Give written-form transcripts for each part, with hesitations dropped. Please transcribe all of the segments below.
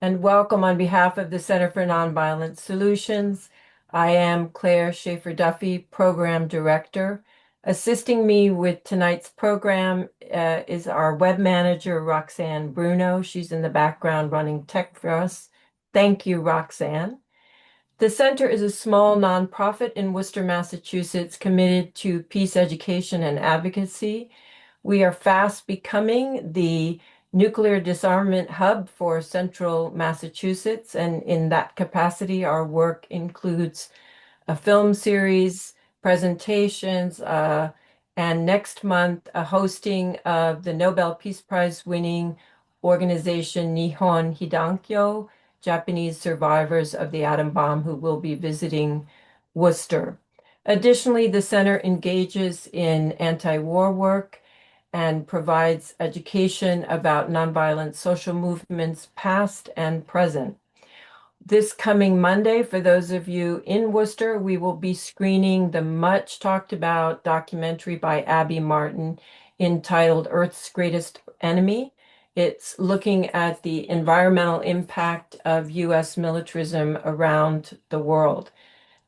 and welcome on behalf of the Center for Nonviolent Solutions. I am Claire Schaefer Duffy, Program Director. Assisting me with tonight's program is our web manager, Roxanne Bruno. She's in the background running tech for us. Thank you, Roxanne. The center is a small nonprofit in Worcester, Massachusetts, committed to peace education and advocacy. We are fast becoming the nuclear disarmament hub for central Massachusetts, and in that capacity, our work includes a film series, presentations, and next month, a hosting of the Nobel Peace Prize winning organization Nihon Hidankyo, Japanese survivors of the atom bomb who will be visiting Worcester. Additionally, the center engages in anti-war work and provides education about nonviolent social movements past and present. This coming Monday, for those of you in Worcester, we will be screening the much talked about documentary by Abby Martin entitled Earth's Greatest Enemy. It's looking at the environmental impact of US militarism around the world.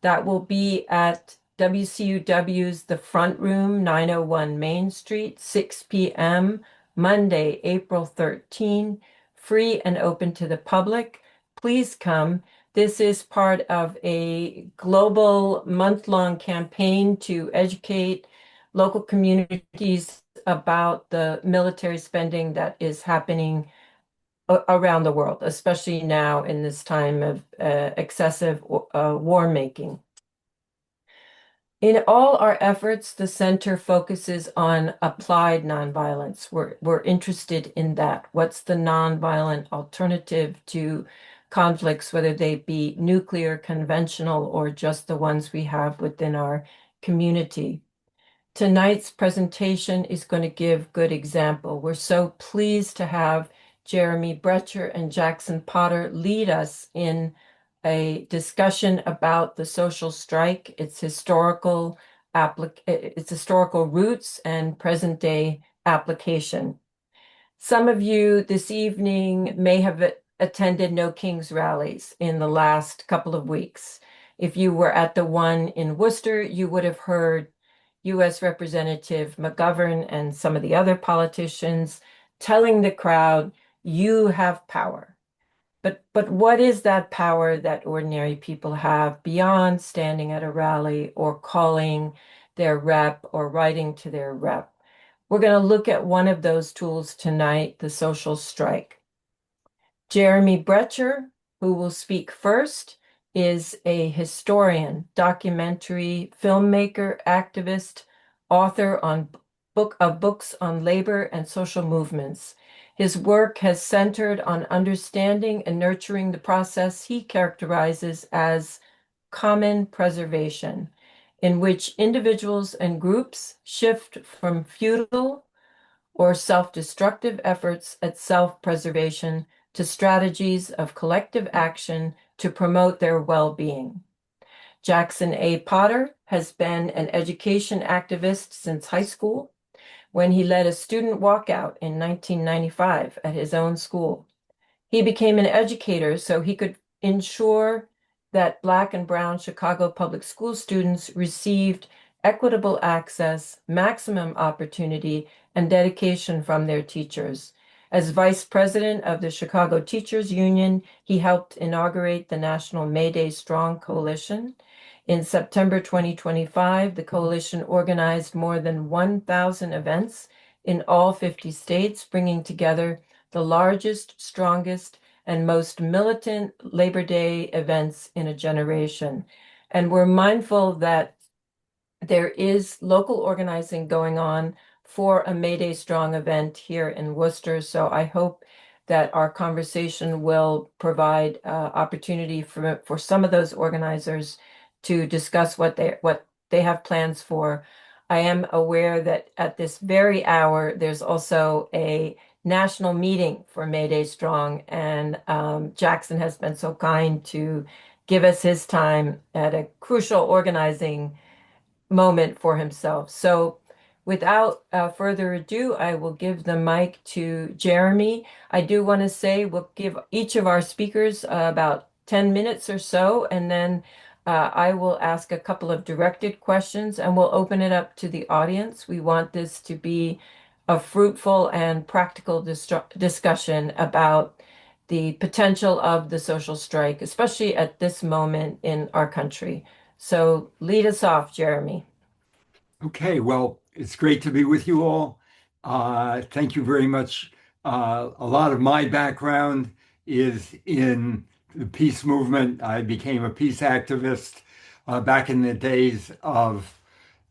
That will be at WCUW's The Front Room, 901 Main Street, 6 p.m., Monday, April 13, free and open to the public. Please come. This is part of a global month-long campaign to educate local communities about the military spending that is happening around the world, especially now in this time of excessive war making. In all our efforts, the center focuses on applied nonviolence. We're interested in that. What's the nonviolent alternative to conflicts, whether they be nuclear, conventional, or just the ones we have within our community? Tonight's presentation is going to give good example. We're so pleased to have Jeremy Brecher and Jackson Potter lead us in a discussion about the social strike, its historical roots and present day application. Some of you this evening may have attended No Kings rallies in the last couple of weeks. If you were at the one in Worcester, you would have heard U.S. Representative McGovern and some of the other politicians telling the crowd, you have power. But what is that power that ordinary people have beyond standing at a rally or calling their rep or writing to their rep? We're going to look at one of those tools tonight, the social strike. Jeremy Brecher, who will speak first, is a historian, documentary filmmaker, activist, author of books on labor and social movements. His work has centered on understanding and nurturing the process he characterizes as common preservation, in which individuals and groups shift from feudal or self-destructive efforts at self-preservation to strategies of collective action to promote their well-being. Jackson A. Potter has been an education activist since high school, when he led a student walkout in 1995 at his own school. He became an educator so he could ensure that Black and Brown Chicago public school students received equitable access, maximum opportunity, and dedication from their teachers. As vice president of the Chicago Teachers Union, he helped inaugurate the national MayDay Strong coalition. In September 2025, the coalition organized more than 1,000 events in all 50 states, bringing together the largest, strongest, and most militant Labor Day events in a generation. And we're mindful that there is local organizing going on for a MayDay Strong event here in Worcester. So I hope that our conversation will provide opportunity for some of those organizers to discuss what they have plans for. I am aware that at this very hour, there's also a national meeting for MayDay Strong, and Jackson has been so kind to give us his time at a crucial organizing moment for himself. So Without further ado, I will give the mic to Jeremy. I do want to say we'll give each of our speakers about 10 minutes or so, and then I will ask a couple of directed questions and we'll open it up to the audience. We want this to be a fruitful and practical discussion about the potential of the social strike, especially at this moment in our country. So lead us off, Jeremy. Okay, well, it's great to be with you all. Thank you very much. A lot of my background is in the peace movement. I became a peace activist back in the days of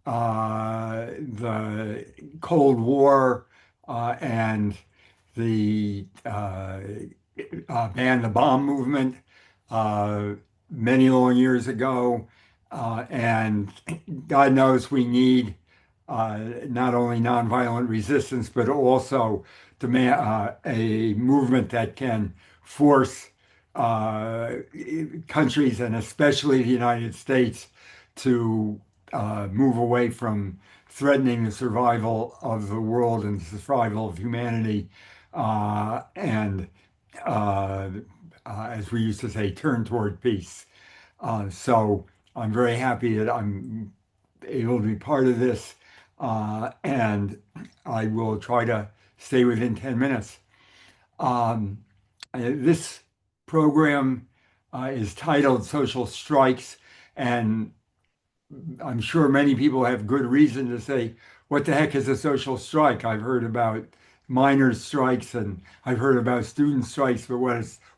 the Cold War and the ban the bomb movement uh, many long years ago. And God knows we need not only nonviolent resistance, but also demand a movement that can force uh, countries, and especially the United States, to move away from threatening the survival of the world and the survival of humanity, and as we used to say, turn toward peace. So I'm very happy that I'm able to be part of this, and I will try to stay within 10 minutes. Um, this program is titled Social Strikes, and I'm sure many people have good reason to say, what the heck is a social strike? I've heard about miners' strikes and I've heard about student strikes, but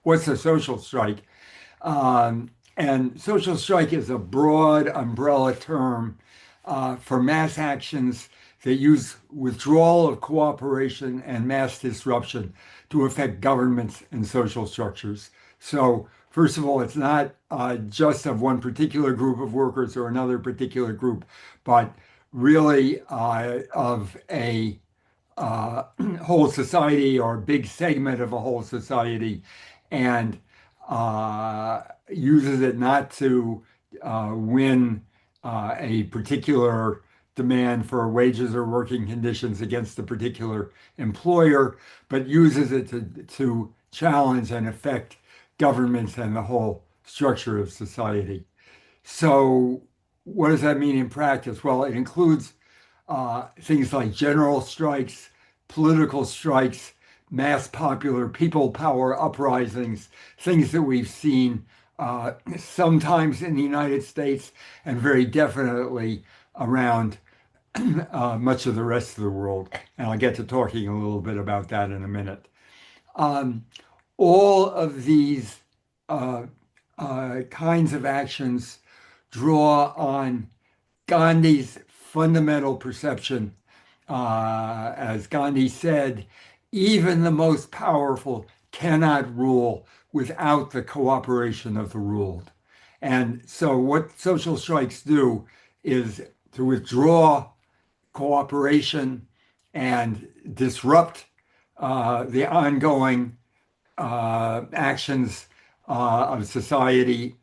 what's a social strike? And social strike is a broad umbrella term for mass actions that use withdrawal of cooperation and mass disruption to affect governments and social structures. So, first of all, it's not just of one particular group of workers or another particular group, but really of a uh, whole society or a big segment of a whole society, and uses it not to win a particular demand for wages or working conditions against a particular employer, but uses it to challenge and affect governments and the whole structure of society. So, what does that mean in practice? Well, it includes things like general strikes, political strikes, mass popular people power uprisings, things that we've seen sometimes in the United States and very definitely around much of the rest of the world. And I'll get to talking a little bit about that in a minute. Um, all of these uh, kinds of actions draw on Gandhi's fundamental perception. As Gandhi said, even the most powerful cannot rule without the cooperation of the ruled. And so, what social strikes do is to withdraw cooperation and disrupt the ongoing actions of society,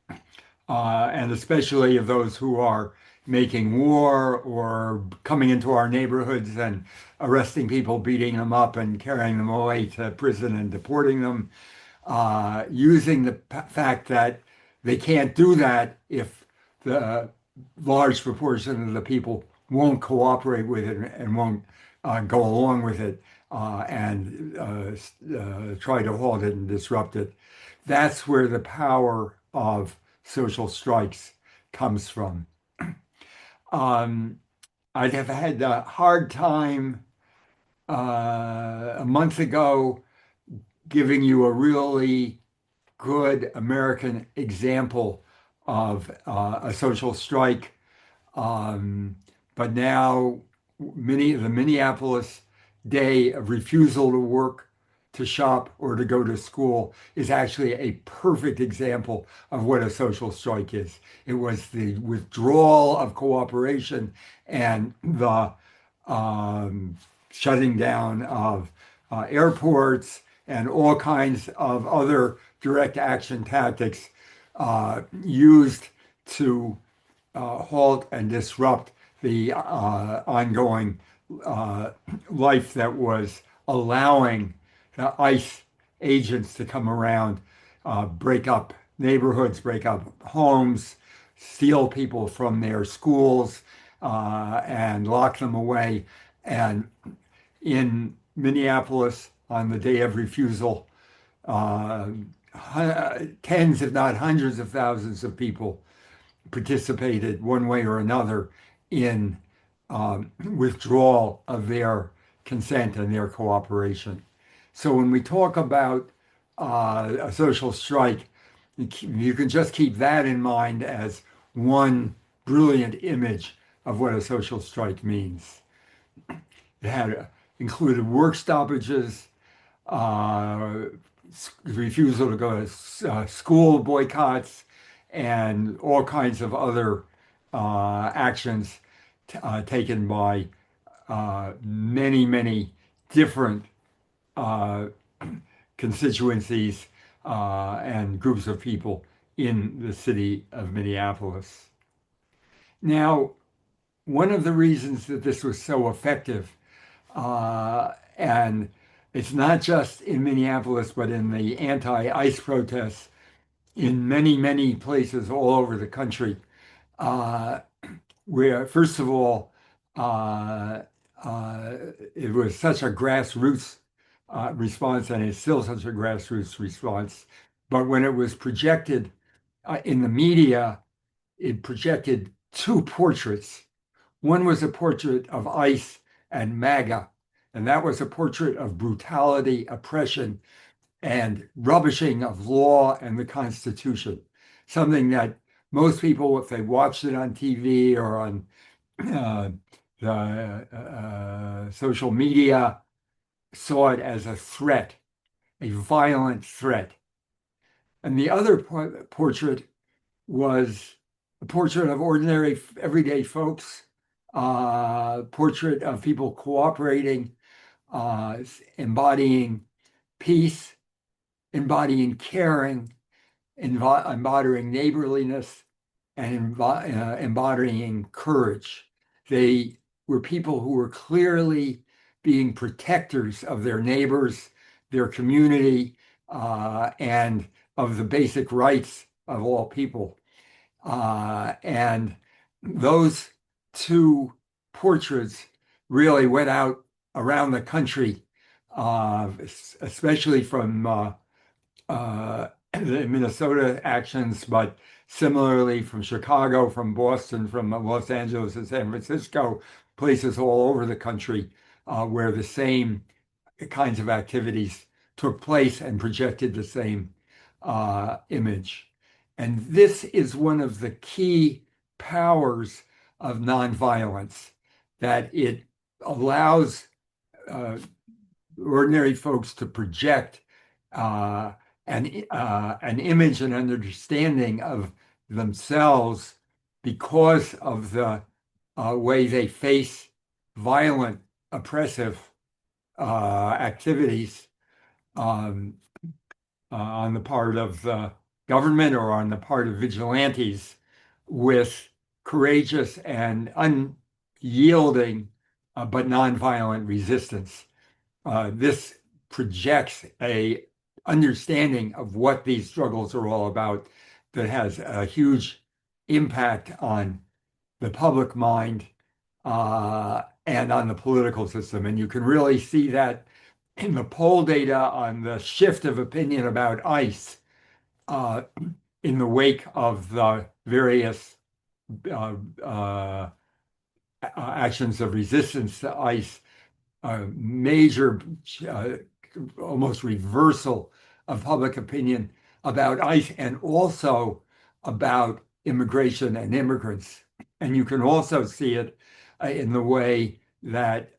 and especially of those who are making war or coming into our neighborhoods and arresting people, beating them up, and carrying them away to prison and deporting them, using the fact that they can't do that if the large proportion of the people won't cooperate with it and won't go along with it, and try to halt it and disrupt it. That's where the power of social strikes comes from. Um, I'd have had a hard time a month ago giving you a really good American example of a social strike. Um, but now, the Minneapolis day of refusal to work, to shop, or to go to school is actually a perfect example of what a social strike is. It was the withdrawal of cooperation and the um, shutting down of airports and all kinds of other direct action tactics used to halt and disrupt the ongoing uh, life that was allowing the ICE agents to come around, break up neighborhoods, break up homes, steal people from their schools, and lock them away. And in Minneapolis, on the day of refusal, uh, tens, if not hundreds of thousands of people participated one way or another in withdrawal of their consent and their cooperation. So when we talk about a social strike, you can just keep that in mind as one brilliant image of what a social strike means. It had included work stoppages, uh, refusal to go to school boycotts, and all kinds of other actions taken by many, many different uh, constituencies and groups of people in the city of Minneapolis. Now, one of the reasons that this was so effective, and it's not just in Minneapolis, but in the anti-ICE protests in many, many places all over the country, uh, where, first of all, uh, uh, it was such a grassroots response, and it's still such a grassroots response. But when it was projected in the media, it projected two portraits. One was a portrait of ICE and MAGA, and that was a portrait of brutality, oppression, and rubbishing of law and the Constitution. Something that most people, if they watched it on TV or on uh, the social media, saw it as a threat, a violent threat. And the other portrait was a portrait of ordinary, everyday folks, portrait of people cooperating, embodying peace, embodying caring, embodying neighborliness, and embodying courage. They were people who were clearly being protectors of their neighbors, their community, and of the basic rights of all people. And those two portraits really went out around the country, especially from the Minnesota actions, but similarly from Chicago, from Boston, from Los Angeles and San Francisco, places all over the country where the same kinds of activities took place and projected the same image. And this is one of the key powers of nonviolence, that it allows uh, ordinary folks to project uh, an image and understanding of themselves because of the way they face violent, oppressive activities um, on the part of the government or on the part of vigilantes with courageous and unyielding but nonviolent resistance. This projects a understanding of what these struggles are all about that has a huge impact on the public mind and on the political system. And you can really see that in the poll data on the shift of opinion about ICE uh, in the wake of the various uh, uh, actions of resistance to ICE, major, uh, almost reversal of public opinion about ICE and also about immigration and immigrants. And you can also see it in the way that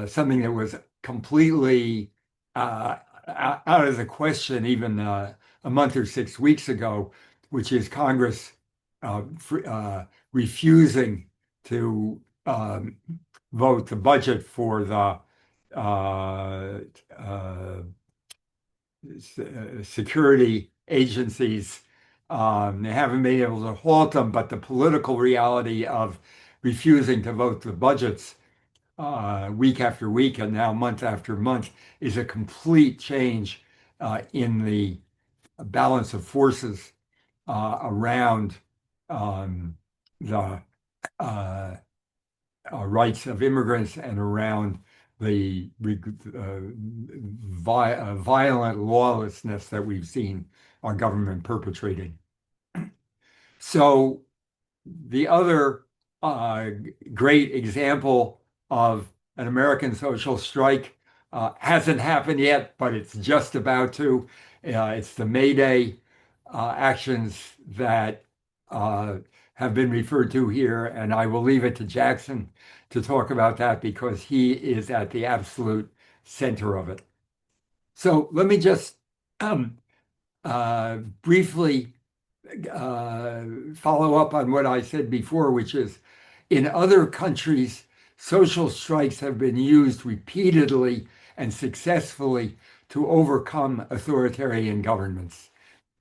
something that was completely out of the question even a month or 6 weeks ago, which is Congress refusing to vote the budget for the uh, uh, security agencies. They haven't been able to halt them, but the political reality of refusing to vote the budgets week after week and now month after month is a complete change in the balance of forces around um, the uh, rights of immigrants and around the violent lawlessness that we've seen our government perpetrating. So the other uh, great example of an American social strike hasn't happened yet, but it's just about to. It's the MayDay actions that uh, have been referred to here, and I will leave it to Jackson to talk about that because he is at the absolute center of it. So let me just um, briefly follow up on what I said before, which is in other countries, social strikes have been used repeatedly and successfully to overcome authoritarian governments.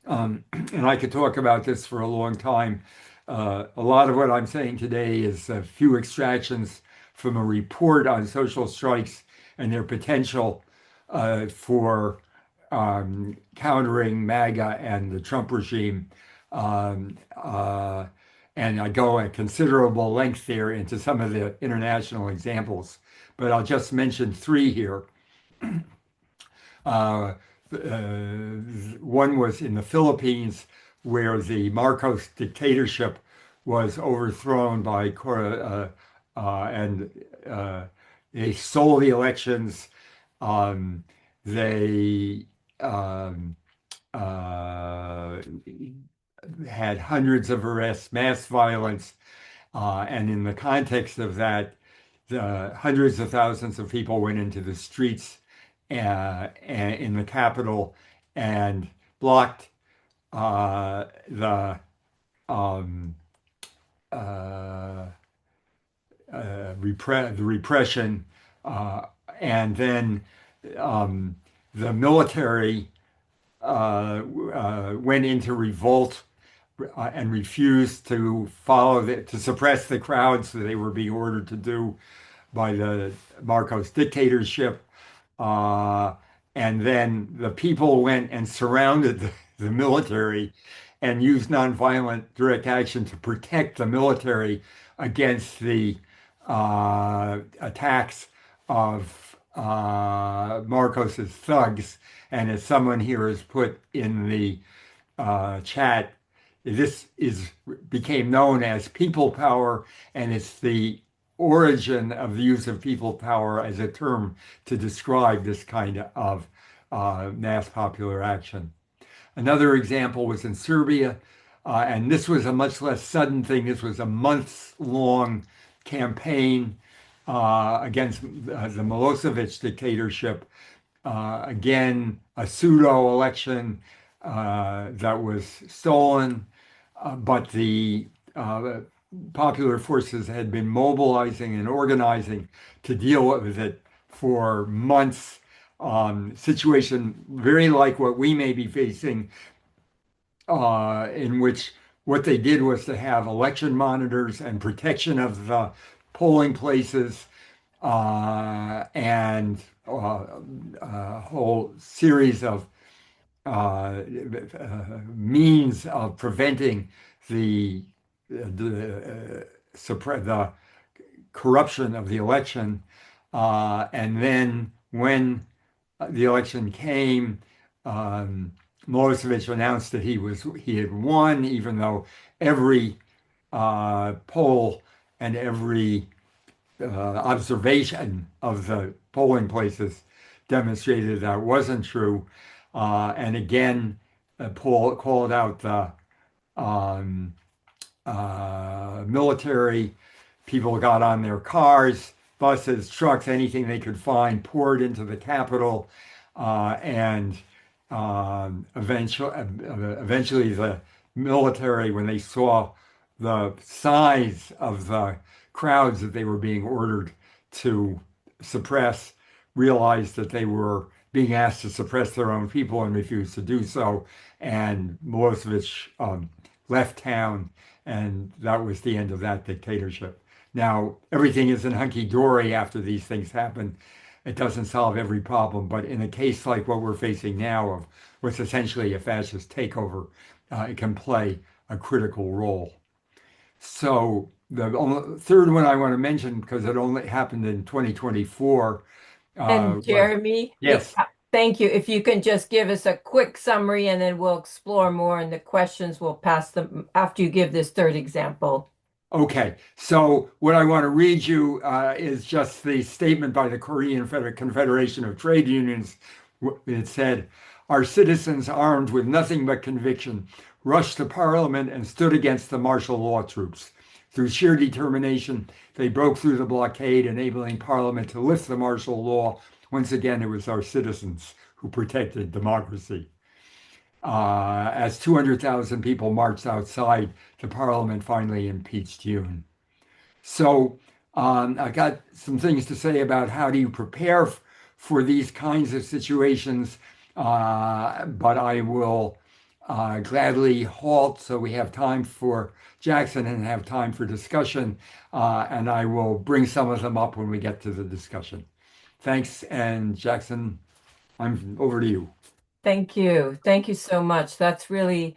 And I could talk about this for a long time. A lot of what I'm saying today is a few extractions from a report on social strikes and their potential for countering MAGA and the Trump regime. Um, uh, and I go at considerable length there into some of the international examples, but I'll just mention three here. Uh, One was in the Philippines, where the Marcos dictatorship was overthrown by and they stole the elections. Um, they um, uh, had hundreds of arrests, mass violence, and in the context of that, the hundreds of thousands of people went into the streets in the capital and blocked the um, uh, the repression, and then um, the military went into revolt and refused to to suppress the crowds that they were being ordered to do by the Marcos dictatorship. Uh, and then the people went and surrounded the military and used nonviolent direct action to protect the military against the attacks of Marcos's thugs. And as someone here has put in the chat, this is became known as people power, and it's the origin of the use of people power as a term to describe this kind of mass popular action. Another example was in Serbia, and this was a much less sudden thing. This was a months-long campaign against the Milosevic dictatorship. Again, a pseudo election that was stolen, but the popular forces had been mobilizing and organizing to deal with it for months. Situation very like what we may be facing, in which what they did was to have election monitors and protection of the polling places and a whole series of means of preventing the corruption of the election. And then when the election came, um, Milosevic announced that he had won, even though every poll and every observation of the polling places demonstrated that wasn't true. And again, Paul called out the um, military. People got on their cars, buses, trucks, anything they could find, poured into the Capitol, and eventually the military, when they saw the size of the crowds that they were being ordered to suppress, realized that they were being asked to suppress their own people and refused to do so. And Milosevic left town, and that was the end of that dictatorship. Now, everything isn't hunky-dory after these things happen. It doesn't solve every problem, but in a case like what we're facing now of what's essentially a fascist takeover, it can play a critical role. So the third one I want to mention, because it only happened in 2024, And was Jeremy, yes. thank you. If you can just give us a quick summary and then we'll explore more and the questions we'll pass them after you give this third example. Okay, so what I want to read you is just the statement by the Korean Confederation of Trade Unions. It said, "Our citizens, armed with nothing but conviction, rushed to Parliament and stood against the martial law troops. Through sheer determination, they broke through the blockade, enabling Parliament to lift the martial law. Once again, it was our citizens who protected democracy." As 200,000 people marched outside, the Parliament finally impeached Yoon. So I got some things to say about how do you prepare for these kinds of situations, but I will gladly halt so we have time for Jackson and have time for discussion, and I will bring some of them up when we get to the discussion. Thanks, and Jackson, I'm over to you. Thank you. Thank you so much. That's really,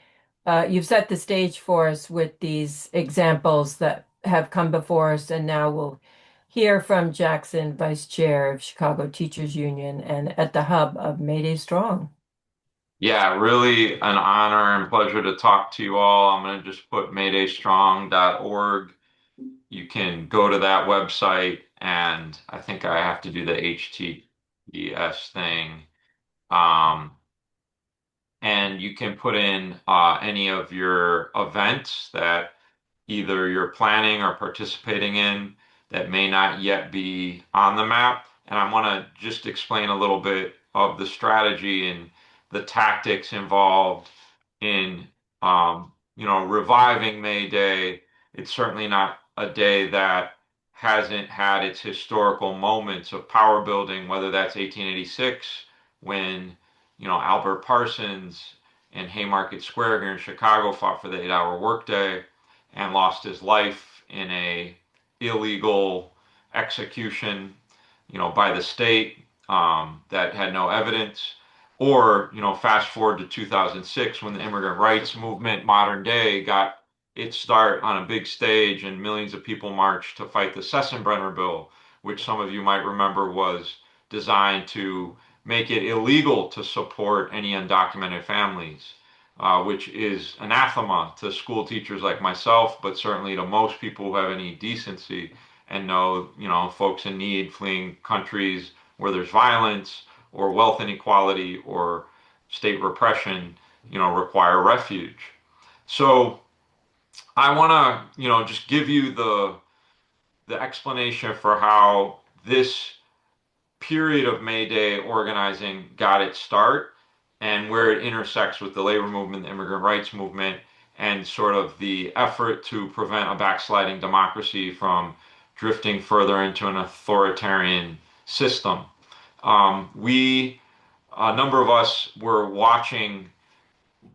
you've set the stage for us with these examples that have come before us. And now we'll hear from Jackson, Vice Chair of Chicago Teachers Union and at the hub of MayDay Strong. Yeah, really an honor and pleasure to talk to you all. I'm going to just put maydaystrong.org. You can go to that website, and I think I have to do the HTTPS thing. Um, and you can put in any of your events that either you're planning or participating in that may not yet be on the map. And I want to just explain a little bit of the strategy and the tactics involved in, reviving May Day. It's certainly not a day that hasn't had its historical moments of power building, whether that's 1886 when, Albert Parsons and Haymarket Square here in Chicago fought for the 8-hour workday and lost his life in a illegal execution, by the state that had no evidence. Or, fast forward to 2006 when the immigrant rights movement, modern day, got its start on a big stage and millions of people marched to fight the Sessenbrenner bill, which some of you might remember was designed to make it illegal to support any undocumented families, which is anathema to school teachers like myself, but certainly to most people who have any decency and know, folks in need fleeing countries where there's violence or wealth inequality or state repression, require refuge. So I want to, just give you the explanation for how this period of May Day organizing got its start and where it intersects with the labor movement, the immigrant rights movement, and sort of the effort to prevent a backsliding democracy from drifting further into an authoritarian system. A number of us were watching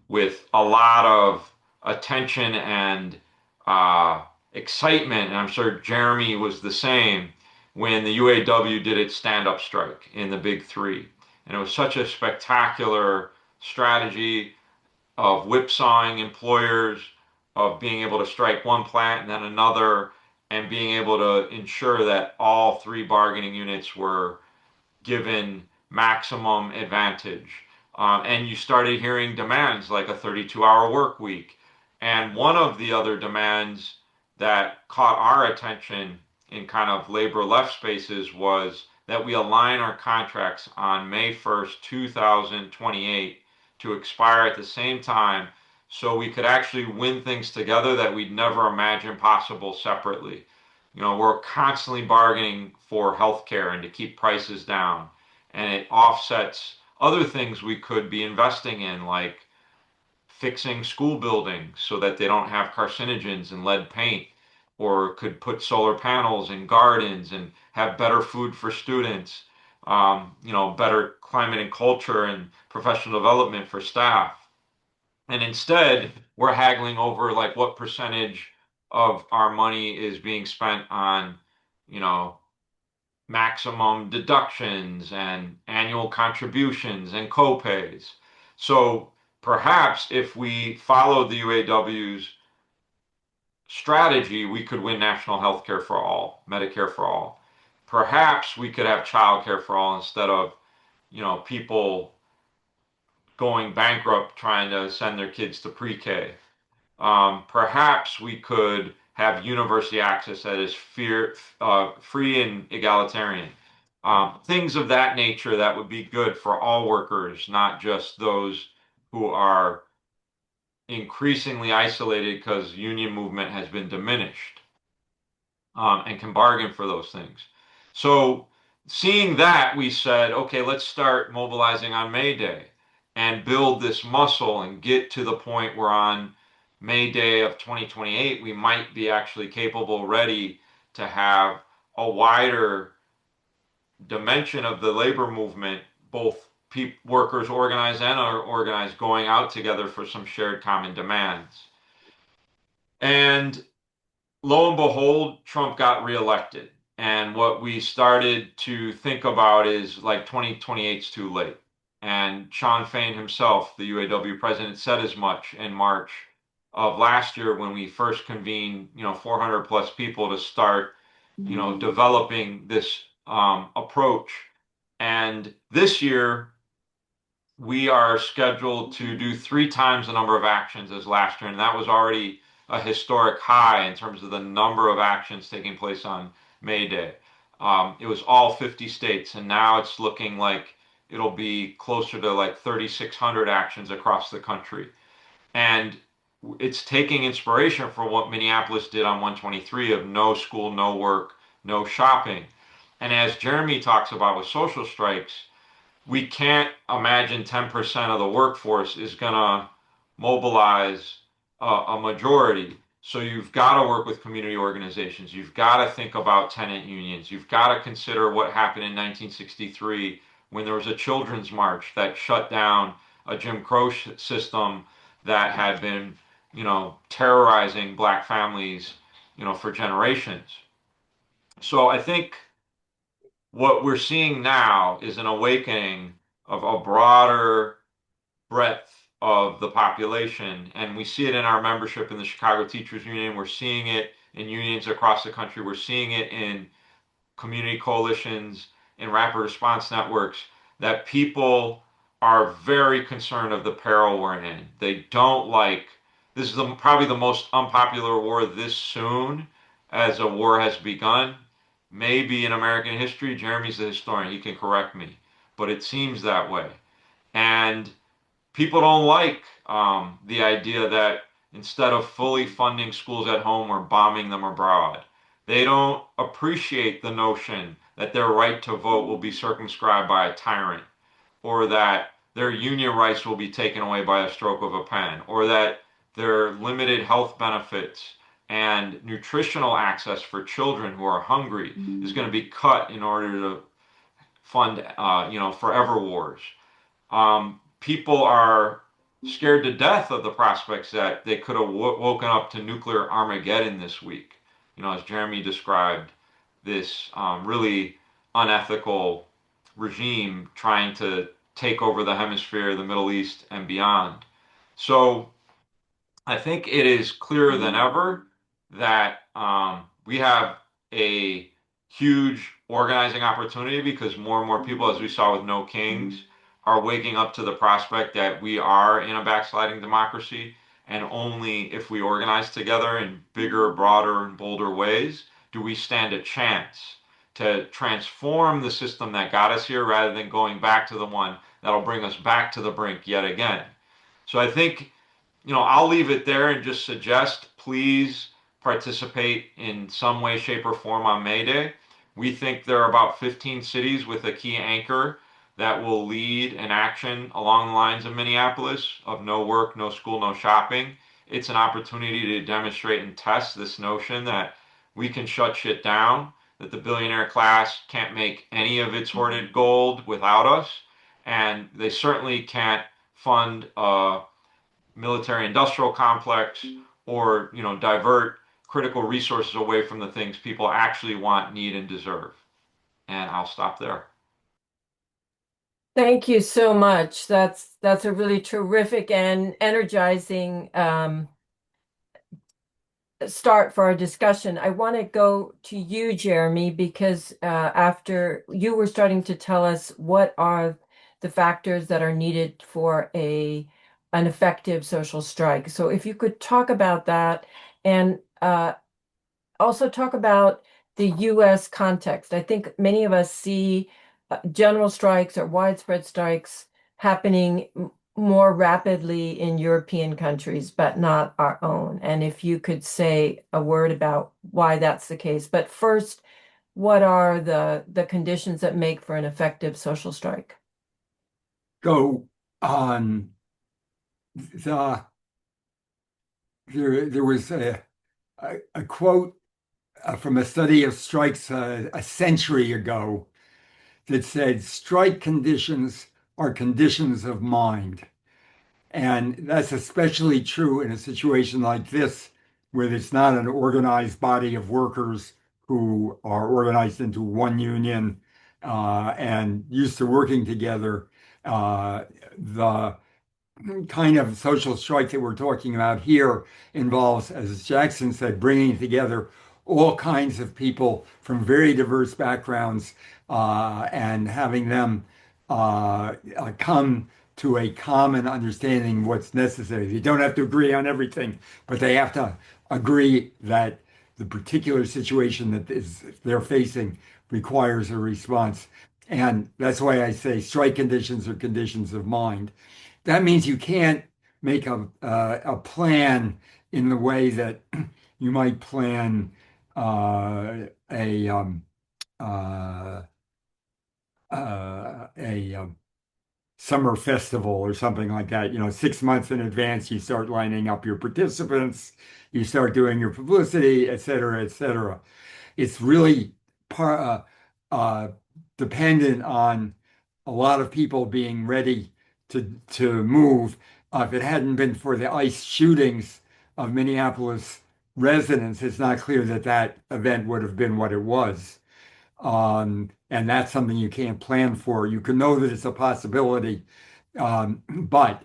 with a lot of attention and excitement, and I'm sure Jeremy was the same when the UAW did its stand-up strike in the Big Three. And it was such a spectacular strategy of whipsawing employers, of being able to strike one plant and then another, and being able to ensure that all three bargaining units were given maximum advantage. And you started hearing demands like a 32-hour work week. And one of the other demands that caught our attention in kind of labor left spaces was that we align our contracts on May 1st, 2028 to expire at the same time so we could actually win things together that we'd never imagined possible separately. We're constantly bargaining for healthcare and to keep prices down. And it offsets other things we could be investing in, like fixing school buildings so that they don't have carcinogens and lead paint, or could put solar panels in gardens and have better food for students, better climate and culture and professional development for staff. And instead, we're haggling over like what percentage of our money is being spent on, you know, maximum deductions and annual contributions and copays. So perhaps if we followed the UAW's strategy, we could win national health care for all, Medicare for all. Perhaps we could have child care for all instead of, people going bankrupt trying to send their kids to pre-K. Perhaps we could have university access that is free and egalitarian. Things of that nature that would be good for all workers, not just those who are increasingly isolated because union movement has been diminished, and can bargain for those things. So, seeing that, we said, okay, let's start mobilizing on May Day and build this muscle and get to the point where on May Day of 2028, we might be actually capable, ready to have a wider dimension of the labor movement, both workers organized and unorganized, going out together for some shared common demands. And lo and behold, Trump got reelected. And what we started to think about is like 2028 is too late. And Sean Fain himself, the UAW president, said as much in March of last year when we first convened, 400 plus people to start, developing this approach. And this year, we are scheduled to do 3 times the number of actions as last year, and that was already a historic high in terms of the number of actions taking place on May Day. It was all 50 states, and now it's looking like it'll be closer to like 3,600 actions across the country. And it's taking inspiration from what Minneapolis did on 123 of no school, no work, no shopping. And as Jeremy talks about with social strikes, we can't imagine 10% of the workforce is going to mobilize a majority. So you've got to work with community organizations. You've got to think about tenant unions. You've got to consider what happened in 1963 when there was a children's march that shut down a Jim Crow system that had been, terrorizing black families, for generations. So I think what we're seeing now is an awakening of a broader breadth of the population. And we see it in our membership in the Chicago Teachers Union. We're seeing it in unions across the country. We're seeing it in community coalitions, in rapid response networks, that people are very concerned of the peril we're in. They don't like, this is probably the most unpopular war this soon as a war has begun, maybe in American history. Jeremy's the historian, he can correct me, but it seems that way. And people don't like the idea that instead of fully funding schools at home, we're bombing them abroad. They don't appreciate the notion that their right to vote will be circumscribed by a tyrant, or that their union rights will be taken away by a stroke of a pen, or that their limited health benefits and nutritional access for children who are hungry is going to be cut in order to fund, forever wars. People are scared to death of the prospects that they could have woken up to nuclear Armageddon this week. As Jeremy described, this really unethical regime trying to take over the hemisphere, the Middle East, and beyond. So I think it is clearer than ever that we have a huge organizing opportunity because more and more people, as we saw with No Kings, are waking up to the prospect that we are in a backsliding democracy, and only if we organize together in bigger, broader, and bolder ways do we stand a chance to transform the system that got us here rather than going back to the one that'll bring us back to the brink yet again. So I think, I'll leave it there and just suggest please participate in some way, shape, or form on May Day. We think there are about 15 cities with a key anchor that will lead an action along the lines of Minneapolis of no work, no school, no shopping. It's an opportunity to demonstrate and test this notion that we can shut shit down, that the billionaire class can't make any of its hoarded gold without us, and they certainly can't fund a military industrial complex or divert critical resources away from the things people actually want, need, and deserve. And I'll stop there. Thank you so much. That's a really terrific and energizing start for our discussion. I want to go to you, Jeremy, because after you were starting to tell us what are the factors that are needed for an effective social strike. So if you could talk about that and also talk about the U.S. context. I think many of us see general strikes or widespread strikes happening more rapidly in European countries, but not our own. And if you could say a word about why that's the case. But first, what are the conditions that make for an effective social strike? So um, the, there was a quote from a study of strikes a century ago that said strike conditions are conditions of mind. And that's especially true in a situation like this, where it's not an organized body of workers who are organized into one union and used to working together. The kind of social strike that we're talking about here involves, as Jackson said, bringing together all kinds of people from very diverse backgrounds and having them come to a common understanding of what's necessary. They don't have to agree on everything, but they have to agree that the particular situation they're facing requires a response. And that's why I say strike conditions are conditions of mind. That means you can't make a plan in the way that you might plan a uh, summer festival or something like that. 6 months in advance, you start lining up your participants, you start doing your publicity, et cetera, et cetera. It's really par uh, dependent on a lot of people being ready to move. If it hadn't been for the ICE shootings of Minneapolis residents, it's not clear that that event would have been what it was. And that's something you can't plan for. You can know that it's a possibility, but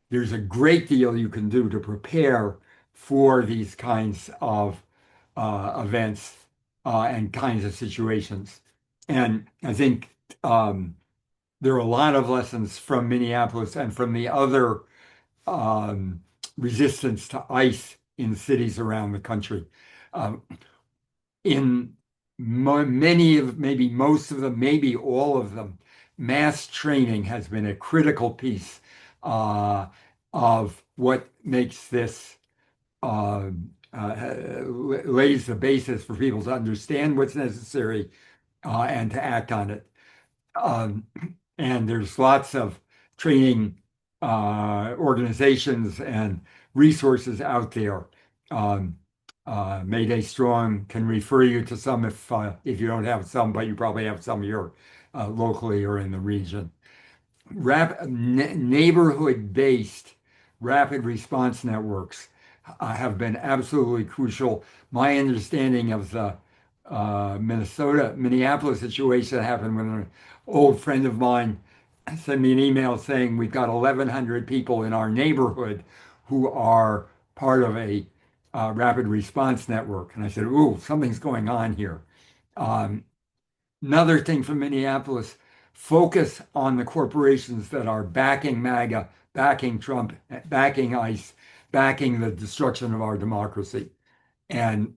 there's a great deal you can do to prepare for these kinds of events and kinds of situations. And I think there are a lot of lessons from Minneapolis and from the other um, resistance to ICE in cities around the country. Um, in many of, maybe most of them, maybe all of them, mass training has been a critical piece of what makes this lays the basis for people to understand what's necessary and to act on it. Um, and there's lots of training organizations and resources out there. Um, MayDay Strong can refer you to some if you don't have some, but you probably have some here locally or in the region. Neighborhood-based rapid response networks have been absolutely crucial. My understanding of the Minneapolis situation happened when an old friend of mine sent me an email saying we've got 1,100 people in our neighborhood who are part of a rapid response network. And I said, ooh, something's going on here. Um, Another thing from Minneapolis, focus on the corporations that are backing MAGA, backing Trump, backing ICE, backing the destruction of our democracy. And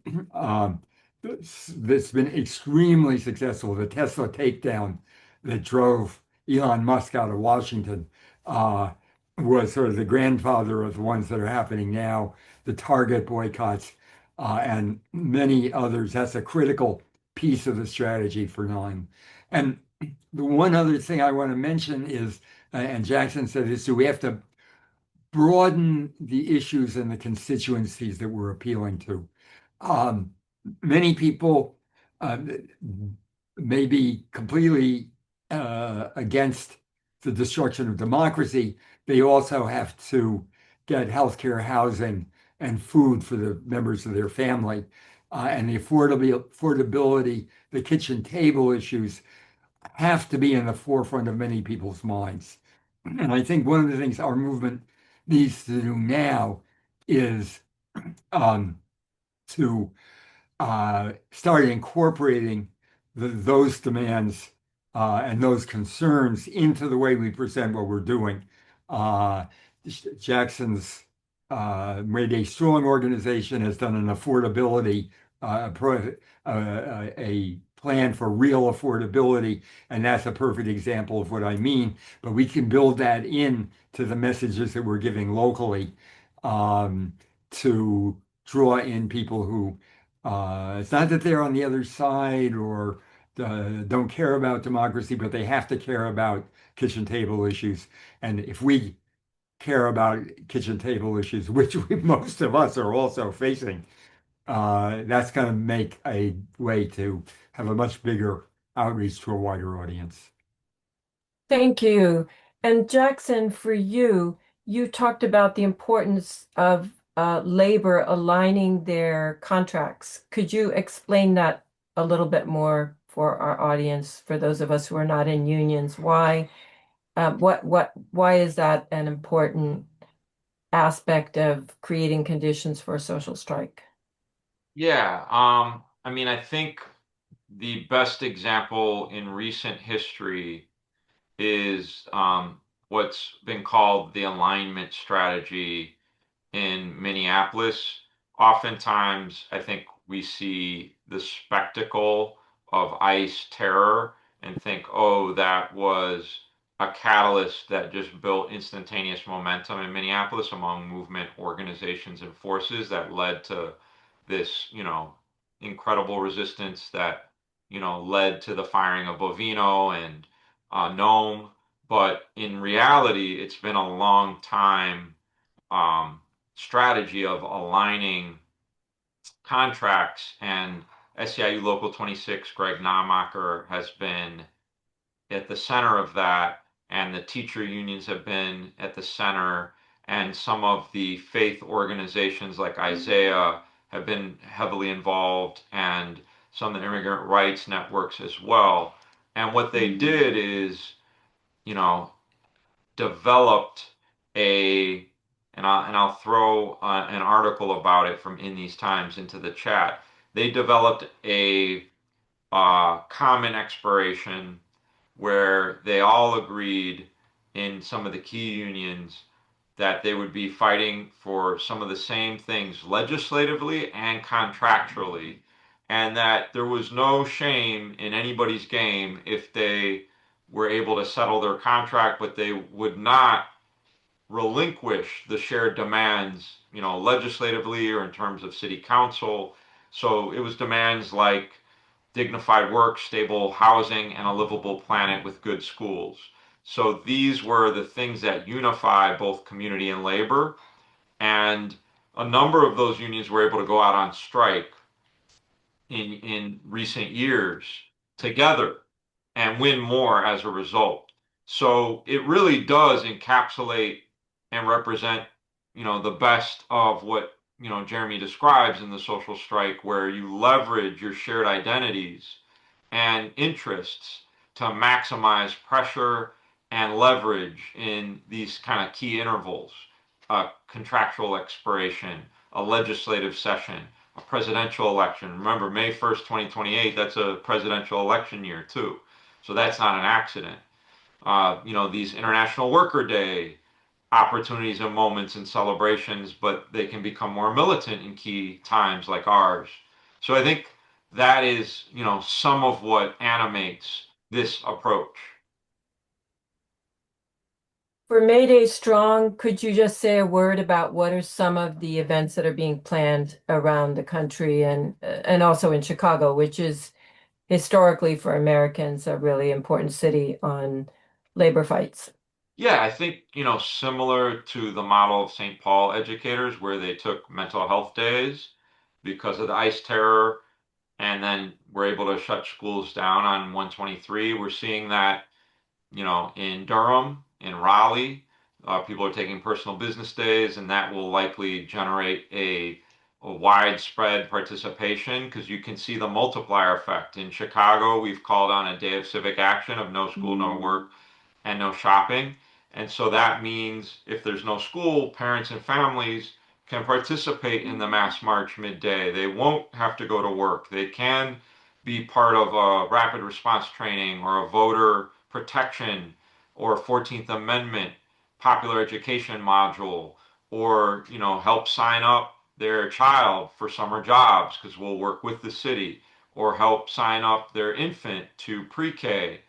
this has been extremely successful. The Tesla takedown that drove Elon Musk out of Washington was sort of the grandfather of the ones that are happening now, the Target boycotts, and many others. That's a critical piece of the strategy for Nine. And the one other thing I want to mention is, and Jackson said this too, we have to broaden the issues and the constituencies that we're appealing to. Um, Many people uh, may be completely against the destruction of democracy. They also have to get healthcare, housing, and food for the members of their family. And the affordability, the kitchen table issues have to be in the forefront of many people's minds. And I think one of the things our movement needs to do now is um, to start incorporating those demands and those concerns into the way we present what we're doing. Uh, Jackson's MayDay Strong organization has done an affordability, a plan for real affordability, and that's a perfect example of what I mean. But we can build that in to the messages that we're giving locally um, to draw in people who it's not that they're on the other side or don't care about democracy, but they have to care about kitchen table issues. And if we care about kitchen table issues, which most of us are also facing, that's going to make a way to have a much bigger outreach to a wider audience. Thank you. And Jackson, for you, you talked about the importance of labor aligning their contracts. Could you explain that a little bit more for our audience, for those of us who are not in unions? Why is that an important aspect of creating conditions for a social strike? Yeah, I mean, I think the best example in recent history is what's been called the alignment strategy in Minneapolis. Oftentimes, I think we see the spectacle of ICE terror and think, oh, that was a catalyst that just built instantaneous momentum in Minneapolis among movement organizations and forces that led to this, incredible resistance that, led to the firing of Bovino and Nome. But in reality, it's been a long time um, strategy of aligning contracts, and SEIU Local 26, Greg Namacher, has been at the center of that, and the teacher unions have been at the center, and some of the faith organizations like Isaiah have been heavily involved, and some of the immigrant rights networks as well. And what they did is, you know, developed a, and I'll throw an article about it from In These Times into the chat. They developed a common expiration where they all agreed in some of the key unions that they would be fighting for some of the same things legislatively and contractually, and that there was no shame in anybody's game if they were able to settle their contract, but they would not relinquish the shared demands, legislatively or in terms of city council. So it was demands like dignified work, stable housing, and a livable planet with good schools. So these were the things that unify both community and labor. And a number of those unions were able to go out on strike in recent years together and win more as a result. So it really does encapsulate and represent, the best of what, Jeremy describes in the social strike, where you leverage your shared identities and interests to maximize pressure and leverage in these kind of key intervals: a contractual expiration, a legislative session, a presidential election. Remember, May 1st, 2028, that's a presidential election year, too. So that's not an accident. These International Worker Day opportunities and moments and celebrations, but they can become more militant in key times like ours. So I think that is, some of what animates this approach. For MayDay Strong, could you just say a word about what are some of the events that are being planned around the country and also in Chicago, which is historically for Americans a really important city on labor fights? Yeah, I think, similar to the model of St. Paul educators, where they took mental health days because of the ICE terror and then were able to shut schools down on 123. We're seeing that, in Durham, in Raleigh, People are taking personal business days, and that will likely generate a widespread participation because you can see the multiplier effect. In Chicago, we've called on a day of civic action of no school, no work, and no shopping. And so that means if there's no school, parents and families can participate in the mass march midday. They won't have to go to work. They can be part of a rapid response training or a voter protection or 14th Amendment popular education module, or help sign up their child for summer jobs because we'll work with the city, or help sign up their infant to pre-K,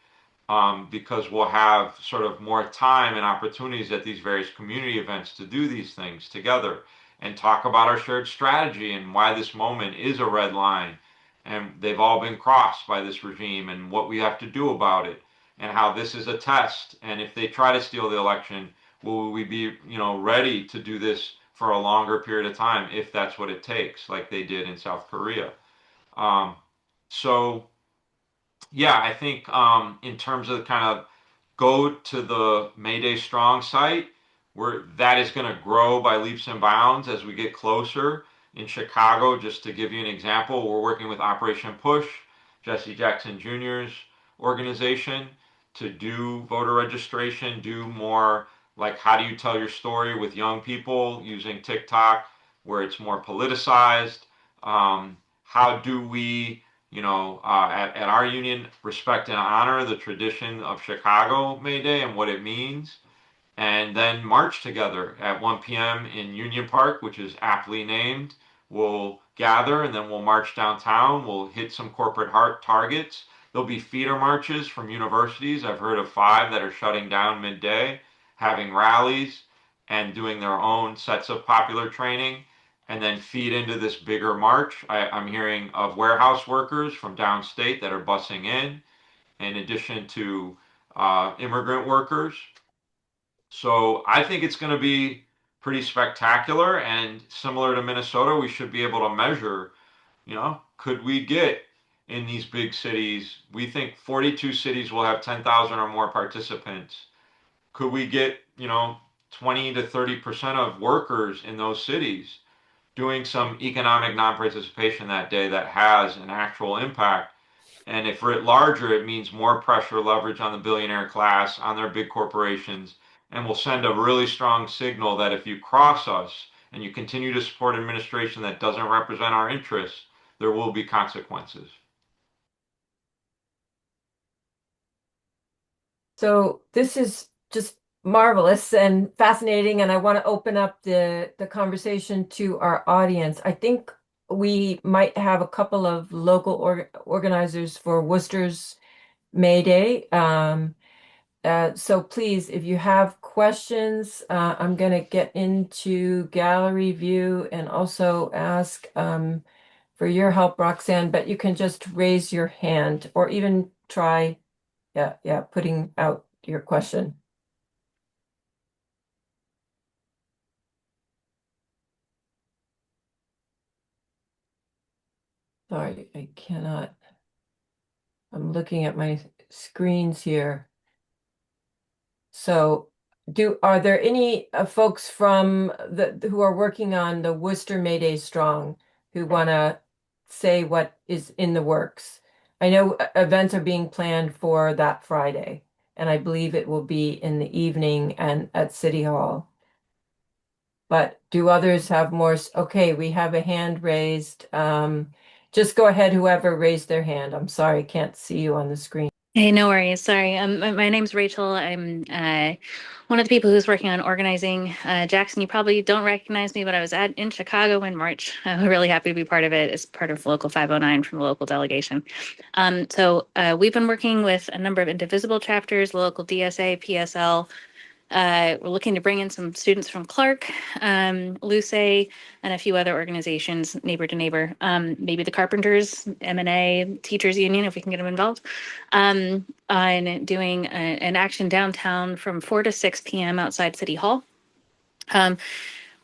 because we'll have sort of more time and opportunities at these various community events to do these things together and talk about our shared strategy and why this moment is a red line and they've all been crossed by this regime and what we have to do about it and how this is a test, and if they try to steal the election, will we be ready to do this for a longer period of time if that's what it takes, like they did in South Korea. Um, so yeah, I think in terms of kind of go to the MayDay Strong site, where that is going to grow by leaps and bounds as we get closer. In Chicago, just to give you an example, we're working with Operation Push, Jesse Jackson Jr.'s organization, to do voter registration, do more like how do you tell your story with young people using TikTok, where it's more politicized. How do we at our union, respect and honor the tradition of Chicago May Day and what it means, and then march together at 1 p.m. in Union Park, which is aptly named. We'll gather and then we'll march downtown. We'll hit some corporate heart targets. There'll be feeder marches from universities. I've heard of 5 that are shutting down midday, having rallies and doing their own sets of popular training, and then feed into this bigger march. I'm hearing of warehouse workers from downstate that are busing in addition to immigrant workers. So I think it's going to be pretty spectacular, and similar to Minnesota, we should be able to measure, could we get in these big cities? We think 42 cities will have 10,000 or more participants. Could we get, 20 to 30% of workers in those cities doing some economic non-participation that day that has an actual impact? And if writ larger, it means more pressure leverage on the billionaire class, on their big corporations, and will send a really strong signal that if you cross us and you continue to support administration that doesn't represent our interests, there will be consequences. So this is just marvelous and fascinating, and I want to open up the conversation to our audience. I think we might have a couple of local organizers for Worcester's May Day. So please, if you have questions, I'm going to get into gallery view and also ask for your help, Roxanne, but you can just raise your hand or even try, yeah, putting out your question. Sorry, I cannot. I'm looking at my screens here. So are there any folks from who are working on the Worcester MayDay Strong who want to say what is in the works? I know events are being planned for that Friday, and I believe it will be in the evening and at City Hall. But do others have more? Okay, we have a hand raised. Just go ahead, whoever raised their hand. I'm sorry, can't see you on the screen. Hey, no worries. Sorry. My name's Rachel. I'm one of the people who's working on organizing. Jackson, you probably don't recognize me, but I was in Chicago in March. I'm really happy to be part of it as part of Local 509 from the local delegation. So we've been working with a number of indivisible chapters, the local DSA, PSL. We're looking to bring in some students from Clark, Luce, and a few other organizations, neighbor to neighbor. Maybe the Carpenters, M&A, Teachers Union, if we can get them involved, on doing an action downtown from 4 to 6 p.m. outside City Hall.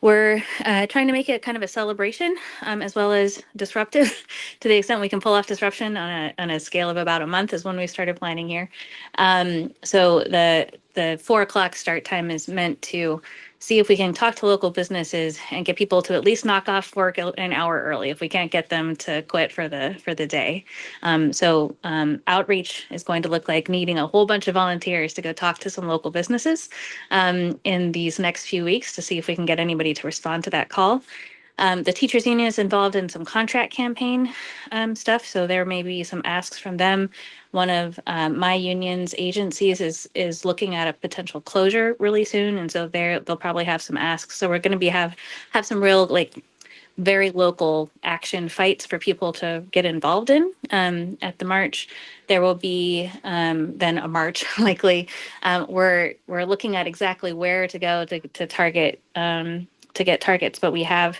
We're trying to make it kind of a celebration, as well as disruptive, to the extent we can pull off disruption on a scale of about a month is when we started planning here. So the the 4 o'clock start time is meant to see if we can talk to local businesses and get people to at least knock off work an hour early if we can't get them to quit for the day. Outreach is going to look like needing a whole bunch of volunteers to go talk to some local businesses in these next few weeks to see if we can get anybody to respond to that call. The teachers union is involved in some contract campaign stuff, so there may be some asks from them. One of my union's agencies is looking at a potential closure really soon, and so they'll probably have some asks. So we're going to have some real like very local action fights for people to get involved in. At the march, there will be then a march likely. We're looking at exactly where to go to target to get targets, but we have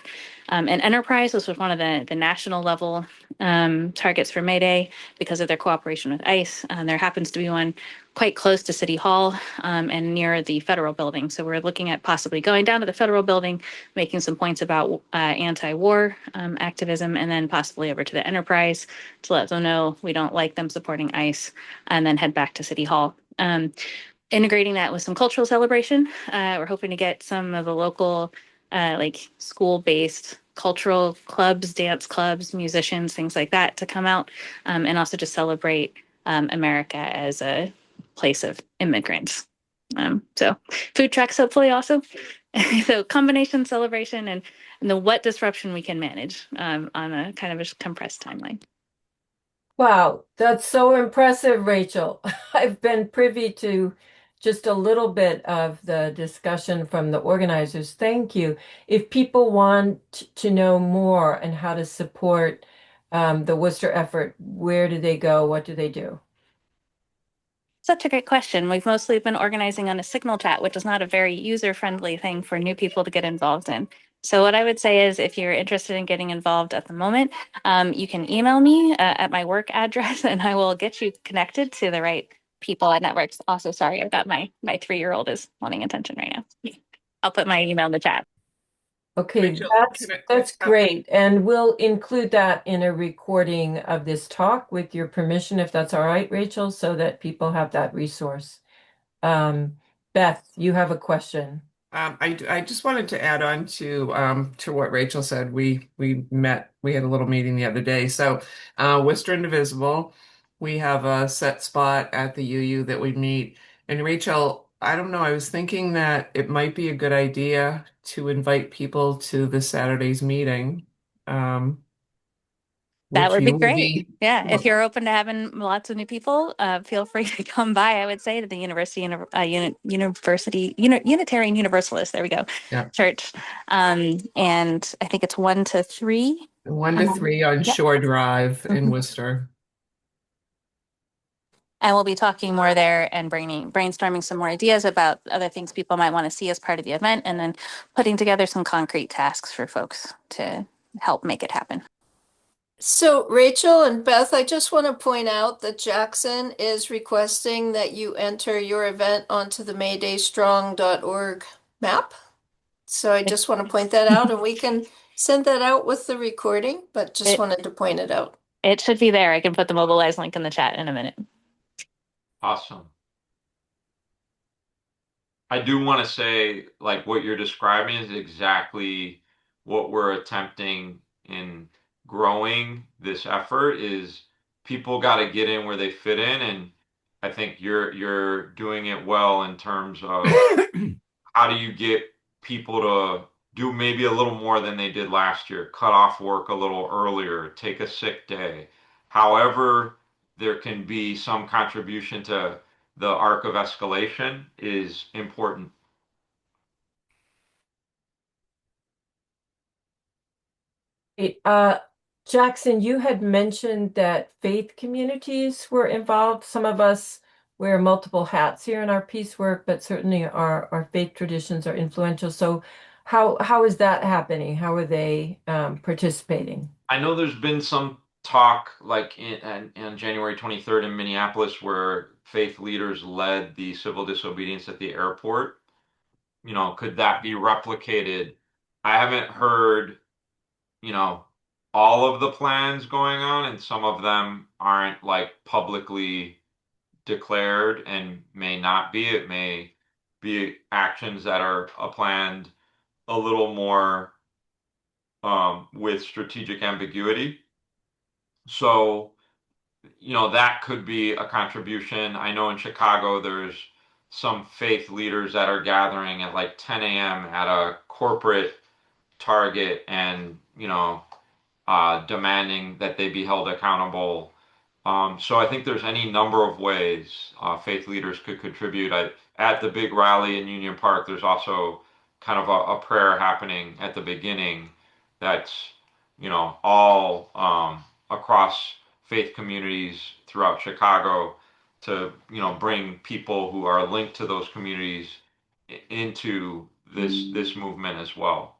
an enterprise. This was one of the national level targets for MayDay because of their cooperation with ICE. There happens to be one quite close to City Hall and near the federal building. So we're looking at possibly going down to the federal building, making some points about anti-war activism, and then possibly over to the enterprise to let them know we don't like them supporting ICE, and then head back to City Hall. Integrating that with some cultural celebration. We're hoping to get some of the local like school-based cultural clubs, dance clubs, musicians, things like that to come out and also just celebrate America as a place of immigrants. So food trucks hopefully also. So combination celebration and the what disruption we can manage on a kind of a compressed timeline. Wow, that's so impressive, Rachel. I've been privy to just a little bit of the discussion from the organizers. Thank you. If people want to know more and how to support the Worcester effort, where do they go? What do they do? Such a great question. We've mostly been organizing on a Signal chat, which is not a very user-friendly thing for new people to get involved in. So what I would say is if you're interested in getting involved at the moment, you can email me at my work address and I will get you connected to the right people at networks. Also, sorry, I've got my 3-year-old is wanting attention right now. I'll put my email in the chat. Okay, Rachel, that's great. And we'll include that in a recording of this talk with your permission, if that's all right, Rachel, so that people have that resource. Beth, you have a question. I just wanted to add on to what Rachel said. We had a little meeting the other day. So Worcester Indivisible, we have a set spot at the UU that we meet. And Rachel, I don't know, I was thinking that it might be a good idea to invite people to this Saturday's meeting, That which would be you will great. be. Yeah, if you're open to having lots of new people, feel free to come by. I would say to the Unitarian Universalist. There we go, Yeah, church, and I think it's 1 to 3. 1 to 3 on Yep. Shore Drive in Mhm. Worcester. And we'll be talking more there and brainstorming some more ideas about other things people might want to see as part of the event, and then putting together some concrete tasks for folks to help make it happen. So, Rachel and Beth, I just want to point out that Jackson is requesting that you enter your event onto the MaydayStrong.org map. So I just want to point that out, and we can send that out with the recording, but just It, wanted to point it out. it should be there. I can put the mobilize link in the chat in a minute. Awesome. I do want to say, like, what you're describing is exactly what we're attempting in growing this effort is people got to get in where they fit in, and I think you're doing it well in terms of how do you get people to do maybe a little more than they did last year, cut off work a little earlier, take a sick day. However, there can be some contribution to the arc of escalation is important. Great. Jackson, you had mentioned that faith communities were involved. Some of us wear multiple hats here in our peace work, but certainly our faith traditions are influential. So how is that happening? How are they participating? I know there's been some talk like in January 23rd in Minneapolis where faith leaders led the civil disobedience at the airport. You know, could that be replicated? I haven't heard, you know, all of the plans going on, and some of them aren't like publicly declared and may not be. It may be actions that are planned a little more with strategic ambiguity. So, that could be a contribution. I know in Chicago there's some faith leaders that are gathering at like 10 a.m. at a corporate Target and, demanding that they be held accountable. So I think there's any number of ways faith leaders could contribute. At the big rally in Union Park, there's also kind of a prayer happening at the beginning that's, all across faith communities throughout Chicago to, bring people who are linked to those communities into this movement as well.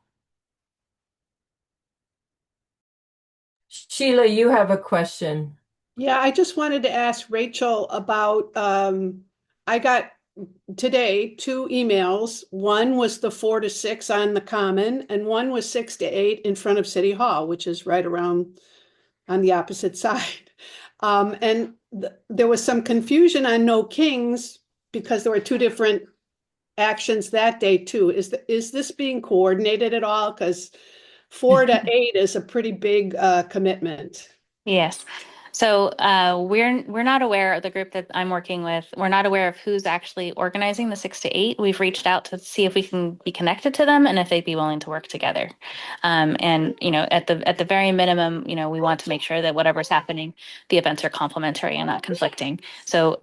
Sheila, you have a question. Yeah, I just wanted to ask Rachel about I got today two emails. One was the 4 to 6 on the Common, and one was 6 to 8 in front of City Hall, which is right around on the opposite side. And there was some confusion on No Kings because there were two different actions that day too. Is this being coordinated at all? Because 4 to 8 is a pretty big commitment. Yes. So we're not aware, the group that I'm working with, we're not aware of who's actually organizing the 6 to 8. We've reached out to see if we can be connected to them and if they'd be willing to work together. And at the very minimum, we want to make sure that whatever's happening, the events are complementary and not conflicting. So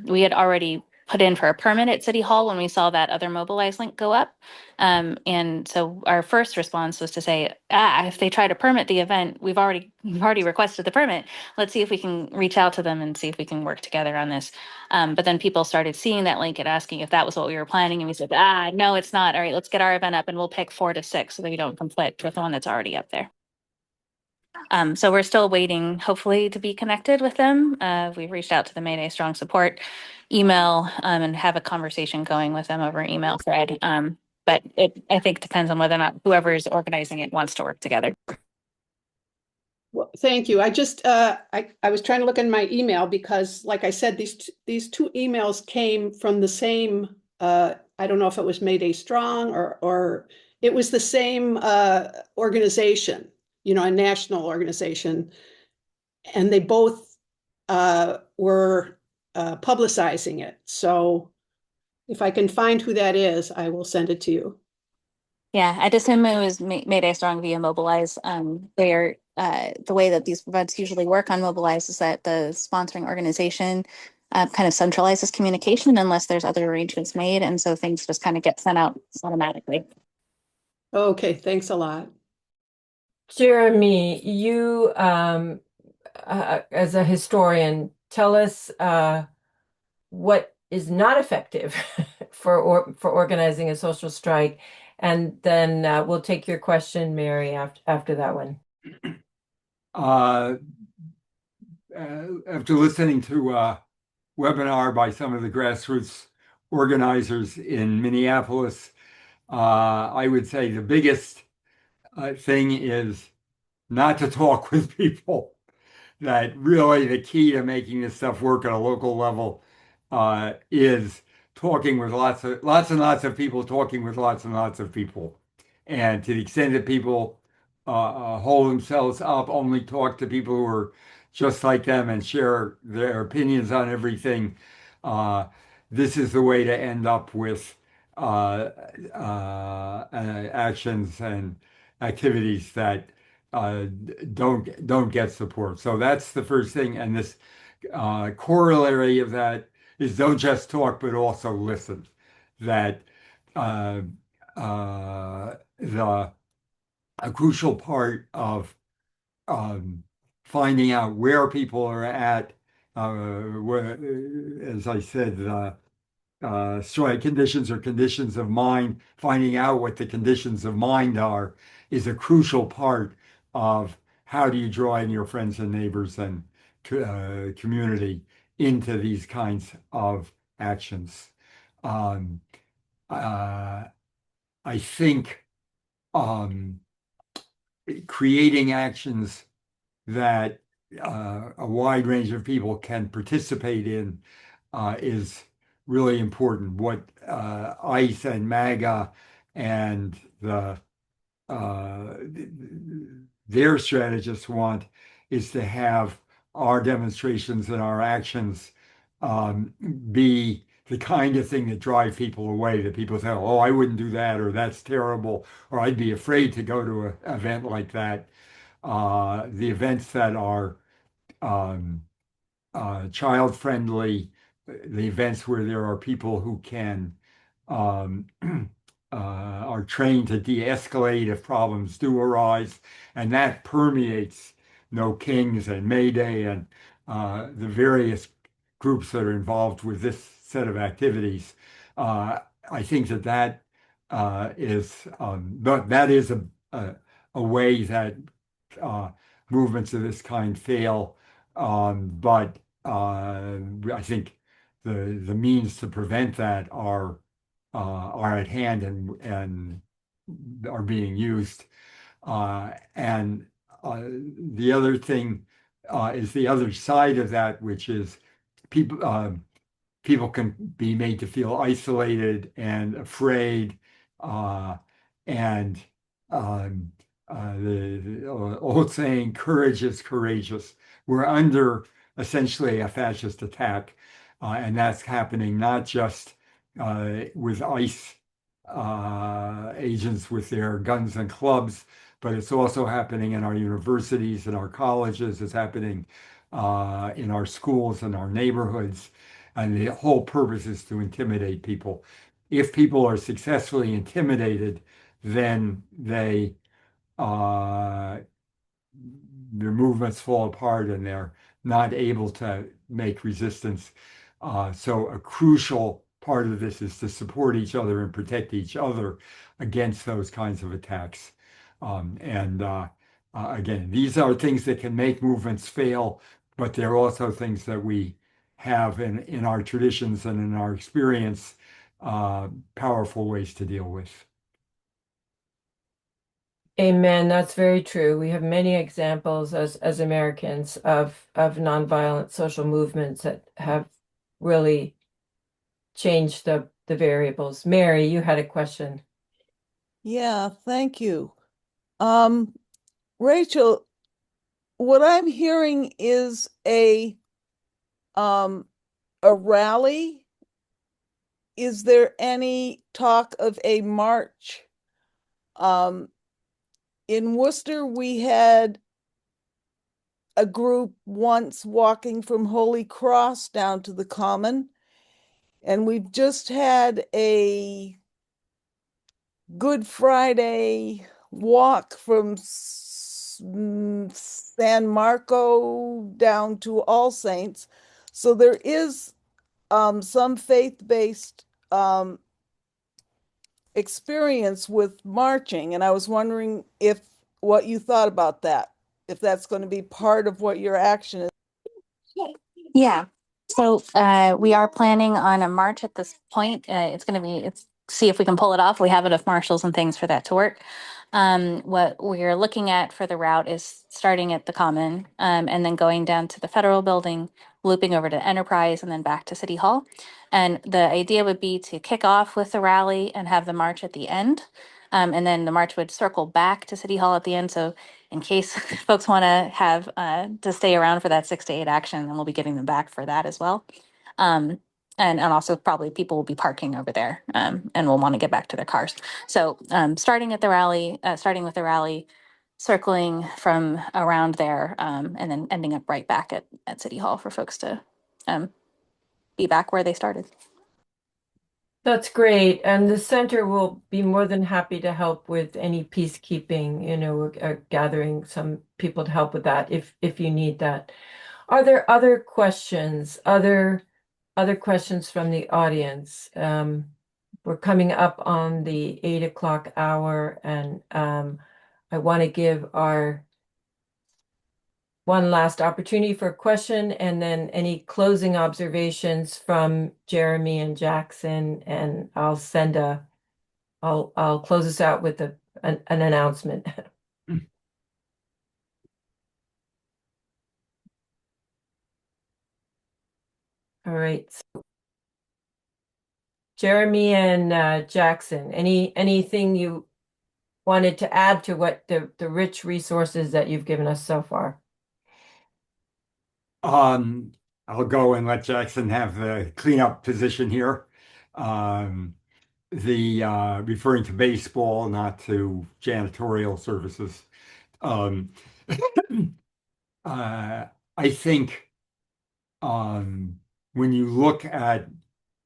we had already put in for a permit at City Hall when we saw that other Mobilize link go up. And so our first response was to say, if they try to permit the event, we've already requested the permit. Let's see if we can reach out to them and see if we can work together on this. But then people started seeing that link and asking if that was what we were planning. And we said, no, it's not. All right, let's get our event up and we'll pick 4 to 6 so that we don't conflict with the one that's already up there. So we're still waiting, hopefully, to be connected with them. We've reached out to the MayDay Strong support email and have a conversation going with them over email thread. But I think depends on whether or not whoever is organizing it wants to work together. Well, thank you. I just I was trying to look in my email because, like I said, these two emails came from the same. I don't know if it was MayDay Strong or it was the same organization, a national organization, and they both were publicizing it. So if I can find who that is, I will send it to you. Yeah, I'd assume it was MayDay Strong via Mobilize. They're the way that these events usually work on Mobilize is that the sponsoring organization kind of centralizes communication unless there's other arrangements made, and so things just kind of get sent out automatically. Okay, thanks a lot. Jeremy, you, as a historian, tell us what is not effective for organizing a social strike, and then we'll take your question, Mary, after that one. After listening to a webinar by some of the grassroots organizers in Minneapolis, I would say the biggest thing is not to talk with people. That really the key to making this stuff work at a local level is talking with lots and lots of people, talking with lots and lots of people. And to the extent that people hold themselves up, only talk to people who are just like them and share their opinions on everything, this is the way to end up with actions and activities that don't get support. So that's the first thing. And this corollary of that is don't just talk, but also listen. That a crucial part of finding out where people are at, as I said, strike conditions or conditions of mind, finding out what the conditions of mind are is a crucial part of how do you draw in your friends and neighbors and community into these kinds of actions. Um, I think creating actions that a wide range of people can participate in is really important. What ICE and MAGA and uh, their strategists want is to have our demonstrations and our actions be the kind of thing that drive people away, that people say, oh, I wouldn't do that, or that's terrible, or I'd be afraid to go to an event like that. The events that are um, child friendly, the events where there are people who can um, are trained to de-escalate if problems do arise, and that permeates No Kings and Mayday and the various groups that are involved with this set of activities. Uh, I think that that is a way that uh, movements of this kind fail, but I think the means to prevent that are at hand and are being used. And the other thing is the other side of that, which is people people can be made to feel isolated and afraid, uh, and um, the old saying, "Courage is courageous." We're under essentially a fascist attack, and that's happening not just with ICE agents with their guns and clubs, but it's also happening in our universities and our colleges. It's happening in our schools and our neighborhoods. And the whole purpose is to intimidate people. If people are successfully intimidated, then uh, their movements fall apart and they're not able to make resistance. So a crucial part of this is to support each other and protect each other against those kinds of attacks. Again, these are things that can make movements fail, but they're also things that we have in our traditions and in our experience, powerful ways to deal with. Amen. That's very true. We have many examples as Americans of nonviolent social movements that have really changed the variables. Mary, you had a question. Yeah, thank you. Rachel, what I'm hearing is a rally. Is there any talk of a march? In Worcester, we had a group once walking from Holy Cross down to the Common, and we've just had a Good Friday walk from San Marco down to All Saints. So there is some faith-based experience with marching, and I was wondering if what you thought about that, if that's going to be part of what your action is. Yeah. So we are planning on a march at this point. It's going to be, it's see if we can pull it off. We have enough marshals and things for that to work. What we're looking at for the route is starting at the Common and then going down to the Federal Building, looping over to Enterprise, and then back to City Hall. And the idea would be to kick off with the rally and have the march at the end. And then the march would circle back to City Hall at the end. So in case folks want to have to stay around for that 6 to 8 action, and we'll be getting them back for that as well. And also probably people will be parking over there and will want to get back to their cars. So starting with the rally, circling from around there, and then ending up right back at City Hall for folks to be back where they started. That's great. And the center will be more than happy to help with any peacekeeping, gathering some people to help with that if you need that. Are there other questions, other questions from the audience? We're coming up on the 8 o'clock hour, and I want to give our one last opportunity for a question and then any closing observations from Jeremy and Jackson, and I'll close us out with an announcement. All All right. So Jeremy and Jackson, anything you wanted to add to what the rich resources that you've given us so far? Um, I'll go and let Jackson have the cleanup position here. Um, the referring to baseball, not to janitorial services. Um, uh, I think when you look at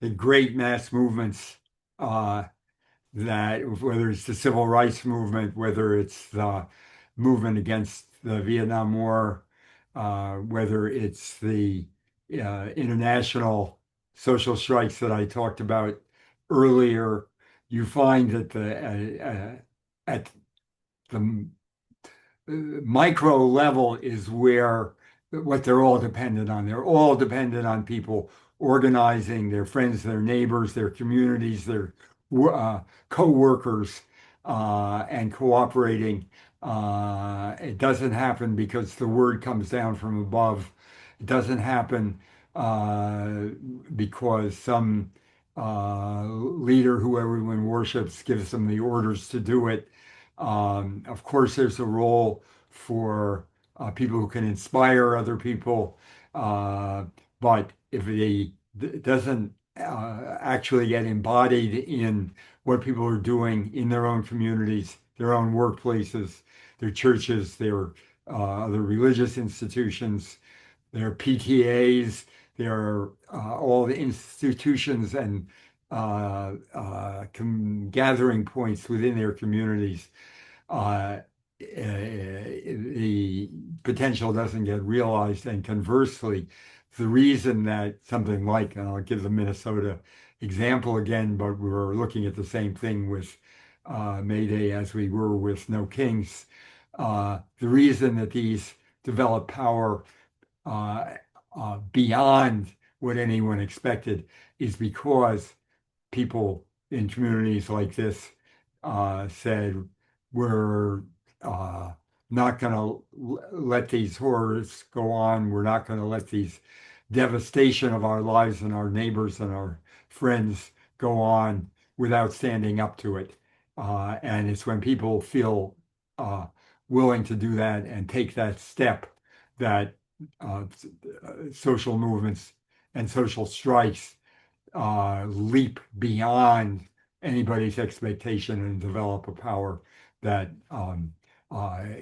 the great mass movements that whether it's the civil rights movement, whether it's the movement against the Vietnam War, whether it's the international social strikes that I talked about earlier, you find that at the micro level is where what they're all dependent on. They're all dependent on people organizing, their friends, their neighbors, their communities, their co-workers, and cooperating. It doesn't happen because the word comes down from above. It doesn't happen uh, because some leader who everyone worships gives them the orders to do it. Of course, there's a role for people who can inspire other people, uh, but if it doesn't actually get embodied in what people are doing in their own communities, their own workplaces, their churches, their religious institutions, their PTAs, their all the institutions and gathering points within their communities uh, the potential doesn't get realized. And conversely, the reason that something like, and I'll give the Minnesota example again, but we were looking at the same thing with Mayday as we were with No Kings. The reason that these develop power uh, beyond what anyone expected is because people in communities like this said, we're uh, not going to let these horrors go on. We're not going to let these devastation of our lives and our neighbors and our friends go on without standing up to it. And it's when people feel willing to do that and take that step that social movements and social strikes leap beyond anybody's expectation and develop a power that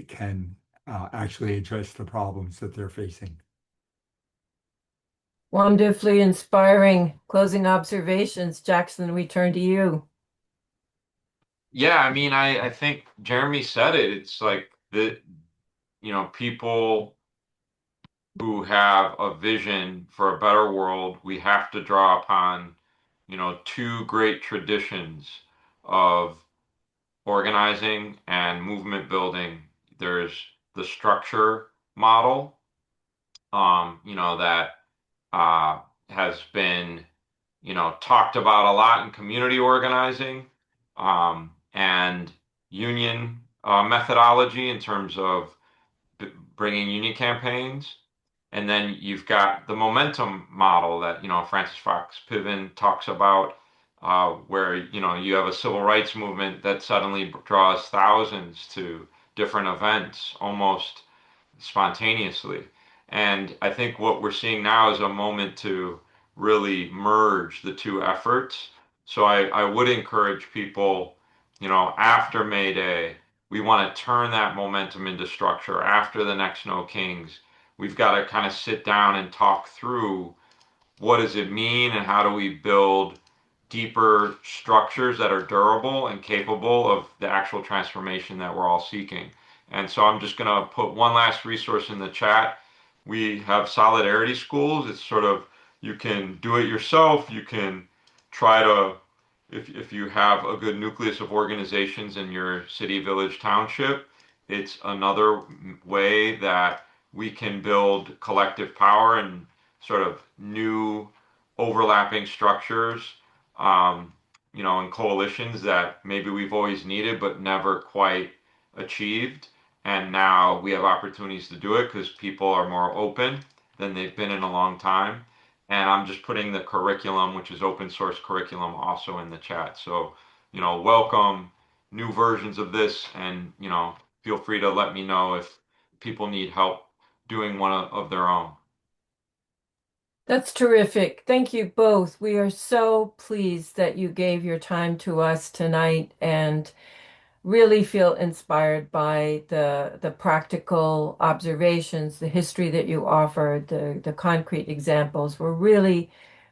can actually address the problems that they're facing. Wonderfully inspiring closing observations. Jackson, we turn to you. Yeah, I mean, I think Jeremy said it. It's like people who have a vision for a better world, we have to draw upon, two great traditions of organizing and movement building. There's the structure model, that uh, has been, talked about a lot in community organizing, and union methodology in terms of bringing union campaigns. And then you've got the momentum model that, Francis Fox Piven talks about, where, you have a civil rights movement that suddenly draws thousands to different events almost spontaneously. And I think what we're seeing now is a moment to really merge the two efforts. So I would encourage people, after May Day, we want to turn that momentum into structure. After the next No Kings, we've got to kind of sit down and talk through what does it mean and how do we build deeper structures that are durable and capable of the actual transformation that we're all seeking. And so I'm just going to put one last resource in the chat. We have Solidarity Schools. It's sort of, you can do it yourself. You can try to, if you have a good nucleus of organizations in your city, village, township, it's another way that we can build collective power and sort of new overlapping structures, and coalitions that maybe we've always needed but never quite achieved. And now we have opportunities to do it because people are more open than they've been in a long time. And I'm just putting the curriculum, which is open source curriculum, also in the chat. So, welcome new versions of this, and, feel free to let me know if people need help doing one of their own. That's terrific. Thank you both. We are so pleased that you gave your time to us tonight and really feel inspired by the practical observations, the history that you offered, the concrete examples. We're really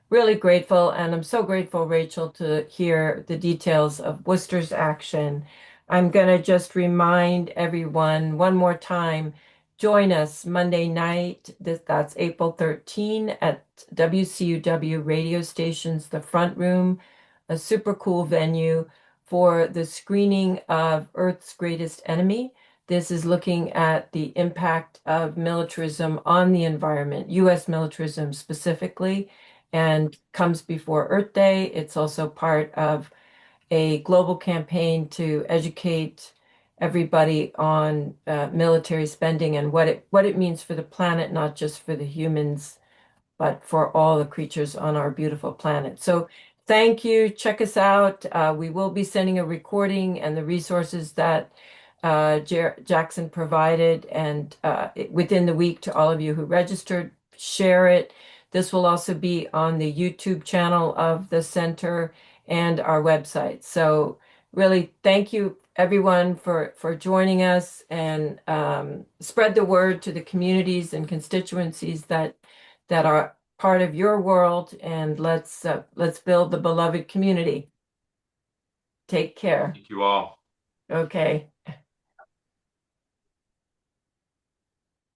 grateful, and I'm so grateful, Rachel, to hear the details of Worcester's action. I'm going to just remind everyone one more time, join us Monday night. That's April 13 at WCUW radio stations, the front room, a super cool venue for the screening of Earth's Greatest Enemy. This is looking at the impact of militarism on the environment, U.S. militarism specifically, and comes before Earth Day. It's also part of a global campaign to educate everybody on military spending and what it means for the planet, not just for the humans, but for all the creatures on our beautiful planet. So thank you. Check us out. We will be sending a recording and the resources that Jackson provided, and within the week to all of you who registered, share it. This will also be on the YouTube channel of the center and our website. So really, thank you everyone for joining us, and spread the word to the communities and constituencies that are part of your world, and let's build the beloved community. Take care. Thank you all. Okay.